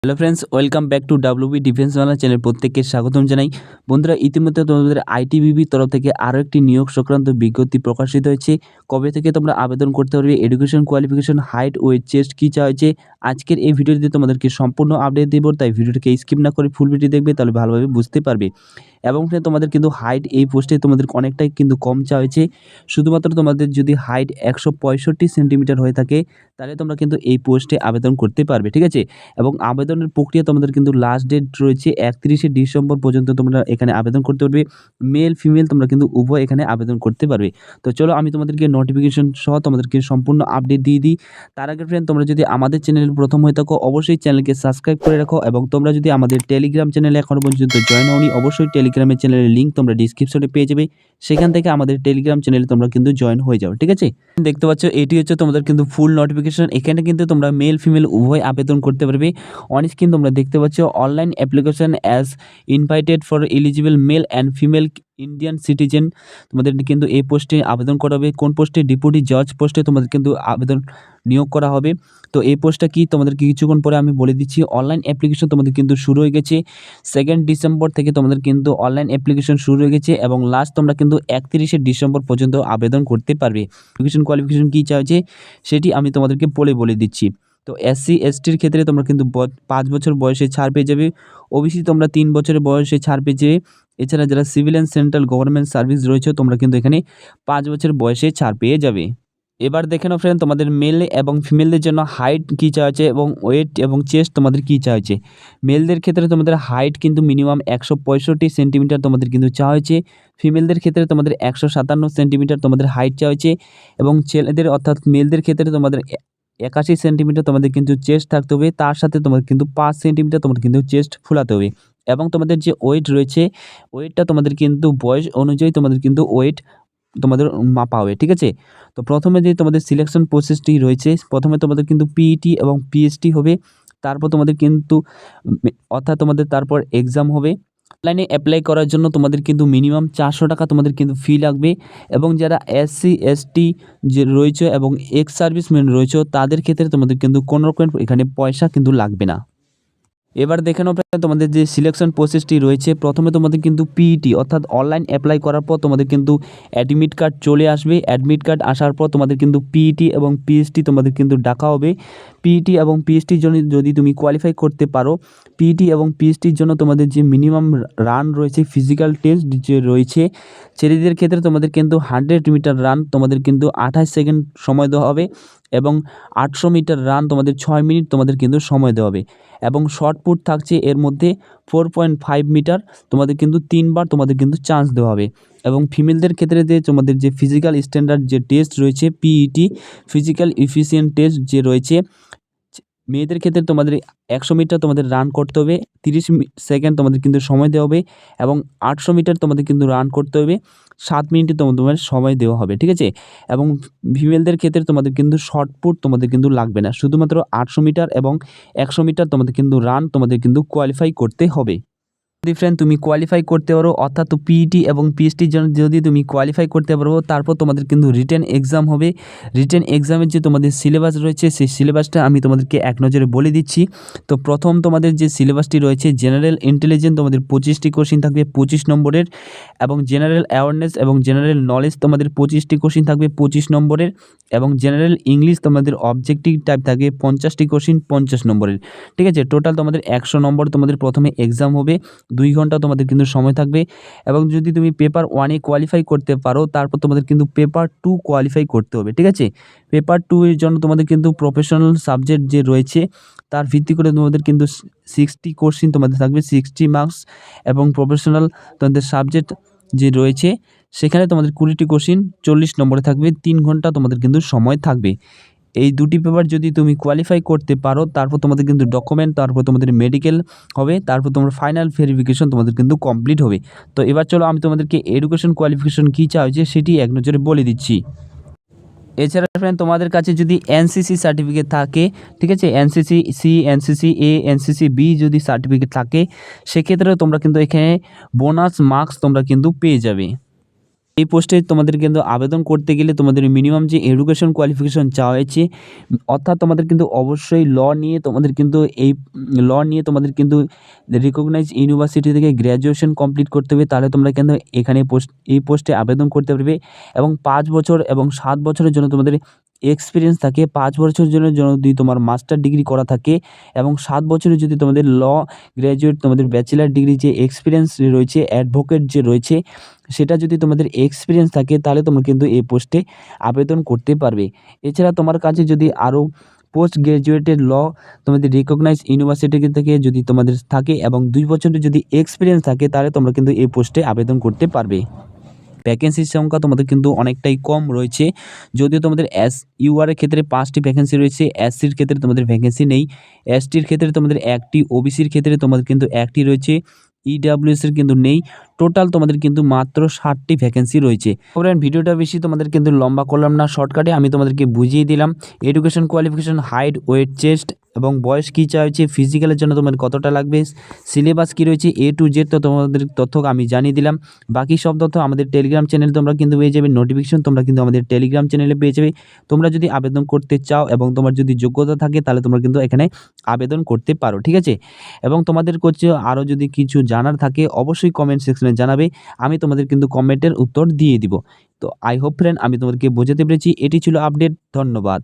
Hello friends, welcome back to WB defence Bangla channel. প্রত্যেককে স্বাগতম জানাই। বন্ধুরা, ইতিমধ্যে তোমাদের আইটিবিপির তরফ থেকে আরও একটি নিয়োগ সংক্রান্ত বিজ্ঞপ্তি প্রকাশিত হয়েছে। কবে থেকে তোমরা আবেদন করতে পারবে, education qualification, height, weight, chest কী চাওয়া হয়েছে, আজকের এই ভিডিওটিতে তোমাদেরকে সম্পূর্ণ আপডেট দেবো। তাই ভিডিওটিকে স্কিপ না করে ফুল ভিডিও দেখবে, তাহলে ভালোভাবে বুঝতে পারবে। এবং তোমাদের কিন্তু হাইট এই পোস্টে তোমাদের অনেকটাই কিন্তু কম চাওয়া হয়েছে। শুধুমাত্র তোমাদের যদি হাইট 165 সেন্টিমিটার হয়ে থাকে, তাহলে তোমরা কিন্তু এই পোস্টে আবেদন করতে পারবে, ঠিক আছে। এবং আবেদনের প্রক্রিয়া তোমাদের কিন্তু লাস্ট ডেট রয়েছে 31শে ডিসেম্বর পর্যন্ত তোমরা এখানে আবেদন করতে পারবে। মেল ফিমেল তোমরা কিন্তু উভয় এখানে আবেদন করতে পারবে। তো চলো আমি তোমাদেরকে নোটিফিকেশন সহ তোমাদেরকে সম্পূর্ণ আপডেট দিয়ে দিই। তার আগে ফ্রেন্ড, তোমরা যদি আমাদের চ্যানেল প্রথম হয়ে থাকো, অবশ্যই চ্যানেলকে সাবস্ক্রাইব করে রাখো। এবং তোমরা যদি আমাদের টেলিগ্রাম চ্যানেলে এখনও পর্যন্ত জয়েন হওনি, অবশ্যই টেলিগ্রামের চ্যানেলের লিঙ্ক তোমরা ডিসক্রিপশনে পেয়ে যাবে। সেখান থেকে আমাদের টেলিগ্রাম চ্যানেলে তোমরা কিন্তু জয়েন হয়ে যাও, ঠিক আছে। দেখতে পাচ্ছ, এটি হচ্ছে তোমাদের কিন্তু ফুল নোটিফিকেশন। এখানে কিন্তু তোমরা মেল ফিমেল উভয় আবেদন করতে পারবে। অন স্ক্রিন তোমরা দেখতে পাচ্ছ online application as invited for eligible male and female Indian citizen. তোমাদের কিন্তু এই পোস্টে আবেদন করা হবে। কোন পোস্টে? ডেপুটি জজ পোস্টে তোমাদের কিন্তু আবেদন নিয়োগ করা হবে। তো এই পোস্টটা কি তোমাদেরকে কিছুক্ষণ পরে আমি বলে দিচ্ছি। অনলাইন অ্যাপ্লিকেশন তোমাদের কিন্তু শুরু হয়ে গেছে 2 ডিসেম্বর থেকে তোমাদের কিন্তু অনলাইন অ্যাপ্লিকেশন শুরু হয়ে গেছে এবং লাস্ট তোমরা কিন্তু 31শে ডিসেম্বর পর্যন্ত আবেদন করতে পারবে। এডুকেশন কোয়ালিফিকেশন কী চাইছে সেটি আমি তোমাদেরকে বলে দিচ্ছি। তো এসসি এসটির ক্ষেত্রে তোমরা কিন্তু 5 বছর বয়সে ছাড় পেয়ে যাবে। ওবিসি তোমরা 3 বছরের বয়সে ছাড় পেয়ে যাবে। এছাড়া যারা civil and central government service রয়েছে, তোমরা কিন্তু এখানে 5 বছর বয়সে ছাড় পেয়ে যাবে। এবার দেখে নাও ফ্রেন্ড, তোমাদের মেল এবং ফিমেলদের জন্য হাইট কী চাওয়া হয়েছে এবং ওয়েট এবং চেস্ট তোমাদের কী চাওয়া হয়েছে। মেলদের ক্ষেত্রে তোমাদের হাইট কিন্তু মিনিমাম 165 সেন্টিমিটার তোমাদের কিন্তু চাওয়া হয়েছে। ফিমেলদের ক্ষেত্রে তোমাদের 157 সেন্টিমিটার তোমাদের হাইট চাওয়া হয়েছে। এবং ছেলেদের অর্থাৎ মেলদের ক্ষেত্রে তোমাদের 81 সেন্টিমিটার তোমাদের কিন্তু চেস্ট থাকতে হবে। তার সাথে তোমাদের কিন্তু 5 সেন্টিমিটার তোমাদের কিন্তু চেস্ট ফুলাতে হবে। এবং তোমাদের যে ওয়েট রয়েছে, ওয়েটটা তোমাদের কিন্তু বয়স অনুযায়ী তোমাদের কিন্তু ওয়েট তোমাদের মাপা হবে, ঠিক আছে। তো প্রথমে যে তোমাদের সিলেকশন প্রসেসটি রয়েছে, প্রথমে তোমাদের কিন্তু পিইটি এবং পিএসটি হবে। তারপর তোমাদের কিন্তু অর্থাৎ তোমাদের তারপর এক্সাম হবে। অনলাইনে অ্যাপ্লাই করার জন্য তোমাদের কিন্তু মিনিমাম 400 টাকা তোমাদের কিন্তু ফি লাগবে। এবং যারা এসসি এসটি যে রয়েছে এবং এক্স সার্ভিসম্যান রয়েছে, তাদের ক্ষেত্রে তোমাদের কিন্তু কোনো রকম এখানে পয়সা কিন্তু লাগবে না। এবার দেখে নাও তোমাদের যে সিলেকশন প্রসেসটি রয়েছে, প্রথমে তোমাদের কিন্তু পিইটি অর্থাৎ অনলাইন অ্যাপ্লাই করার পর তোমাদের কিন্তু অ্যাডমিট কার্ড চলে আসবে। অ্যাডমিট কার্ড আসার পর তোমাদের কিন্তু পিইটি এবং পিএসটি তোমাদের কিন্তু ডাকা হবে। পিইটি এবং পিএসটির জন্য যদি তুমি কোয়ালিফাই করতে পারো, পিইটি এবং পিএসটির জন্য তোমাদের যে মিনিমাম রান রয়েছে, ফিজিক্যাল টেস্ট যে রয়েছে, ছেলেদের ক্ষেত্রে তোমাদের কিন্তু 100 মিটার রান তোমাদের কিন্তু 28 সেকেন্ড সময় দেওয়া হবে। এবং 800 মিটার রান তোমাদের 6 মিনিট তোমাদের কিন্তু সময় দেওয়া হবে। এবং শর্ট পুট থাকছে এর মধ্যে 4.5 মিটার, তোমাদের কিন্তু 3বার তোমাদের কিন্তু চান্স দেওয়া হবে। এবং ফিমেলদের ক্ষেত্রে যে তোমাদের যে ফিজিক্যাল স্ট্যান্ডার্ড যে টেস্ট রয়েছে, পিইটি ফিজিক্যাল এফিসিয়েন্ট টেস্ট যে রয়েছে, মেয়েদের ক্ষেত্রে তোমাদের 100 মিটার তোমাদের রান করতে হবে, 30 সেকেন্ড তোমাদের কিন্তু সময় দেওয়া হবে। এবং 800 মিটার তোমাদের কিন্তু রান করতে হবে, 7 মিনিটে তোমাদের সময় দেওয়া হবে, ঠিক আছে। এবং ফিমেলদের ক্ষেত্রে তোমাদের কিন্তু শর্ট পুট তোমাদের কিন্তু লাগবে না, শুধুমাত্র 800 মিটার এবং 100 মিটার তোমাদের কিন্তু রান তোমাদের কিন্তু কোয়ালিফাই করতে হবে। যদি ফ্রেন্ড তুমি কোয়ালিফাই করতে পারো, অর্থাৎ পিইটি এবং পিএসটির জন্য যদি তুমি কোয়ালিফাই করতে পারো, তারপর তোমাদের কিন্তু রিটেন এক্সাম হবে। রিটেন এক্সামের যে তোমাদের সিলেবাস রয়েছে, সেই সিলেবাসটা আমি তোমাদেরকে এক নজরে বলে দিচ্ছি। তো প্রথম তোমাদের যে সিলেবাসটি রয়েছে, জেনারেল ইন্টেলিজেন্স তোমাদের 25টি কোশ্চিন থাকবে 25 নম্বরের। এবং জেনারেল অ্যাওয়ারনেস এবং জেনারেল নলেজ তোমাদের 25টি কোশ্চিন থাকবে 25 নম্বরের। এবং জেনারেল ইংলিশ তোমাদের অবজেক্টিভ টাইপ থাকবে 50টি কোশ্চিন 50 নম্বরের, ঠিক আছে। টোটাল তোমাদের 100 নম্বর তোমাদের প্রথমে এক্সাম হবে। 2 ঘন্টা তোমাদের কিন্তু সময় থাকবে। এবং যদি তুমি পেপার 1 কোয়ালিফাই করতে পারো, তারপর তোমাদের কিন্তু পেপার 2 কোয়ালিফাই করতে হবে, ঠিক আছে। পেপার 2 এর জন্য তোমাদের কিন্তু প্রফেশনাল সাবজেক্ট যে রয়েছে, তার ভিত্তি করে তোমাদের কিন্তু 60 কোশ্চিন তোমাদের থাকবে, 60 মার্কস। এবং প্রফেশনাল তোমাদের সাবজেক্ট যে রয়েছে, সেখানে তোমাদের 20টি কোশ্চিন 40 নম্বরে থাকবে। 3 ঘন্টা তোমাদের কিন্তু সময় থাকবে। এই দুটি পেপার যদি তুমি কোয়ালিফাই করতে পারো, তারপর তোমাদের কিন্তু ডকুমেন্ট, তারপর তোমাদের মেডিকেল হবে, তারপর তোমার ফাইনাল ভেরিফিকেশন তোমাদের কিন্তু কমপ্লিট হবে। তো এবার চলো আমি তোমাদেরকে এডুকেশন কোয়ালিফিকেশন কী চাওয়া হয়েছে সেটি এক নজরে বলে দিচ্ছি। এছাড়া ফ্রেন্ড, তোমাদের কাছে যদি এনসিসি সার্টিফিকেট থাকে, ঠিক আছে, NCC C, NCC A, NCC B যদি সার্টিফিকেট থাকে, সেক্ষেত্রে তোমরা কিন্তু এখানে বোনাস মার্কস তোমরা কিন্তু পেয়ে যাবে। এই পোস্টে তোমাদের কিন্তু আবেদন করতে গেলে তোমাদের মিনিমাম যে এডুকেশন কোয়ালিফিকেশন চাওয়া হয়েছে, অর্থাৎ তোমাদের কিন্তু অবশ্যই ল নিয়ে তোমাদের কিন্তু রিকগনাইজ ইউনিভার্সিটি থেকে গ্র্যাজুয়েশন কমপ্লিট করতে হবে, তাহলে তোমরা কিন্তু এখানে এই পোস্টে আবেদন করতে পারবে। এবং 5 বছর এবং 7 বছরের জন্য তোমাদের এক্সপিরিয়েন্স থাকে। 5 বছরের জন্য যদি তোমার মাস্টার ডিগ্রি করা থাকে এবং 7 বছরের যদি তোমাদের গ্র্যাজুয়েট তোমাদের ব্যাচেলার ডিগ্রি যে এক্সপিরিয়েন্স রয়েছে, অ্যাডভোকেট যে রয়েছে, সেটা যদি তোমাদের এক্সপিরিয়েন্স থাকে, তাহলে তোমরা কিন্তু এই পোস্টে আবেদন করতে পারবে। এছাড়া তোমার কাছে যদি আরও পোস্ট গ্র্যাজুয়েটেড তোমাদের রিকগনাইজ ইউনিভার্সিটি থেকে যদি তোমাদের থাকে এবং 2 বছরের যদি এক্সপিরিয়েন্স থাকে, তাহলে তোমরা কিন্তু এই পোস্টে আবেদন করতে পারবে। ভ্যাকেন্সির সংখ্যা তোমাদের কিন্তু অনেকটাই কম রয়েছে, যদিও তোমাদের ইউআর এর ক্ষেত্রে 5টি ভ্যাকেন্সি রয়েছে, এসসির ক্ষেত্রে তোমাদের ভ্যাকেন্সি নেই, এসটির ক্ষেত্রে তোমাদের 1টি, ওবিসির ক্ষেত্রে তোমাদের কিন্তু 1টি রয়েছে, ইডাব্লিউএস এর কিন্তু নেই। টোটাল তোমাদের কিন্তু মাত্র 60টি ভ্যাকেন্সি রয়েছে। ভিডিওটা বেশি তোমাদের কিন্তু লম্বা করলাম না, শর্টকাটে আমি তোমাদেরকে বুঝিয়ে দিলাম education qualification, height, weight, chest এবং বয়স কী চাইছে, ফিজিক্যালের জন্য তোমাদের কতটা লাগবে, সিলেবাস কী রয়েছে, A to Z তো তোমাদের তথ্য আমি জানিয়ে দিলাম। বাকি সব তথ্য আমাদের টেলিগ্রাম চ্যানেলে তোমরা কিন্তু পেয়ে যাবে, নোটিফিকেশন তোমরা কিন্তু আমাদের টেলিগ্রাম চ্যানেলে পেয়ে যাবে। তোমরা যদি আবেদন করতে চাও এবং তোমার যদি যোগ্যতা থাকে, তাহলে তোমরা কিন্তু এখানে আবেদন করতে পারো, ঠিক আছে। এবং তোমাদের কাছে আরও যদি কিছু জানার থাকে, অবশ্যই কমেন্ট সেকশনে জানাবে, আমি তোমাদের কিন্তু কমেন্টের উত্তর দিয়ে দিব। তো আই হোপ ফ্রেন্ড আমি তোমাদেরকে বোঝাতে পেরেছি। এটি ছিল আপডেট। ধন্যবাদ।